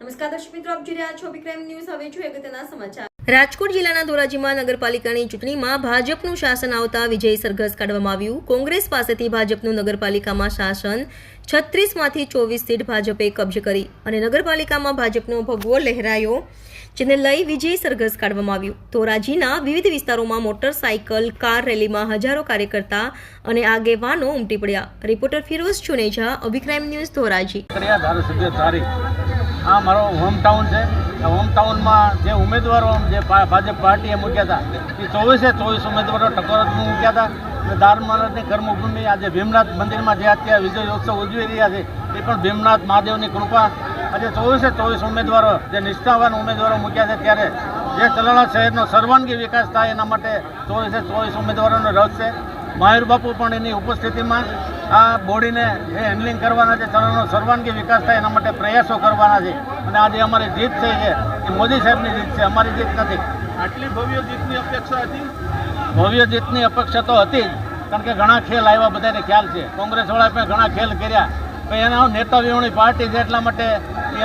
નમસ્કાર દર્શક મિત્રો, આપ જોઈ રહ્યા છો વિક્રમ ન્યૂઝ। હવે જોઈએ અગત્યના સમાચાર। રાજકોટ જિલ્લાના ધોરાજીમાં નગરપાલિકાની ચૂંટણીમાં ભાજપનું શાસન આવતા વિજય સરઘસ કાઢવામાં આવ્યું। કોંગ્રેસ પાસેથી ભાજપનું નગરપાલિકામાં શાસન 36માંથી 24 સીટ ભાજપે કબજે કરી અને નગરપાલિકામાં ભાજપનો ભગવો લહેરાયો, જેને લઈ વિજય સરઘસ કાઢવામાં આવ્યું। ધોરાજીના વિવિધ વિસ્તારોમાં મોટરસાઇકલ કાર રેલીમાં હજારો કાર્યકર્તા અને આગેવાનો ઉમટી પડ્યા। રિપોર્ટર ફિરોઝ ચુનેજા, અભિક્રાઇમ ન્યૂઝ, ધોરાજી। આ મારો હોમટાઉન છે। હોમટાઉનમાં જે ઉમેદવારો જે ભાજપ પાર્ટીએ મૂક્યા હતા એ 24 ઉમેદવારો ટકોરમાં મૂક્યા હતા અને દાર મહારાજની કર્મભૂમિ આજે ભીમનાથ મંદિરમાં જે અત્યારે વિજયોત્સવ ઉજવી રહ્યા છે એ પણ ભીમનાથ મહાદેવની કૃપા। આજે 24 ઉમેદવારો જે નિષ્ઠાવાન ઉમેદવારો મૂક્યા છે, ત્યારે જે તલાળા શહેરનો સર્વાંગી વિકાસ થાય એના માટે 24 ઉમેદવારોનો રસ છે। મહાવીર બાપુ પણ એની ઉપસ્થિતિમાં આ બોડીને જે હેન્ડલિંગ કરવાના છે, તલાળાનો સર્વાંગી વિકાસ થાય એના માટે પ્રયાસો કરવાના છે અને આજે અમારી જીત થઈ છે એ મોદી સાહેબની જીત છે, અમારી જીત નથી। આટલી ભવ્ય જીતની અપેક્ષા હતી? ભવ્ય જીતની અપેક્ષા તો હતી જ, કારણ કે ઘણા ખેલ આવ્યા, બધાને ખ્યાલ છે। કોંગ્રેસવાળાએ પણ ઘણા ખેલ કર્યા, પણ એના નેતા વિહોણી પાર્ટી છે એટલા માટે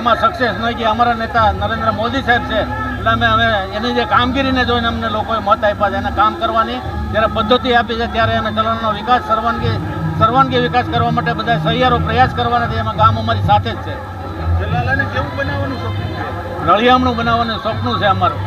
એમાં સક્સેસ નહીં ગયા। અમારા નેતા નરેન્દ્ર મોદી સાહેબ છે એટલે અમે એની જે કામગીરીને જોઈને અમને લોકોએ મત આપ્યા છે, એને કામ કરવાની જ્યારે પદ્ધતિ આપી છે ત્યારે અમે તલાળાનો વિકાસ સર્વાંગી વિકાસ કરવા માટે બધા સહિયારો પ્રયાસ કરવાના છે, એમાં ગામ અમારી સાથે જ છે। જલાલાને કેવું બનાવવાનું સપનું છે? રળિયામણું બનાવવાનું સપનું છે અમારું।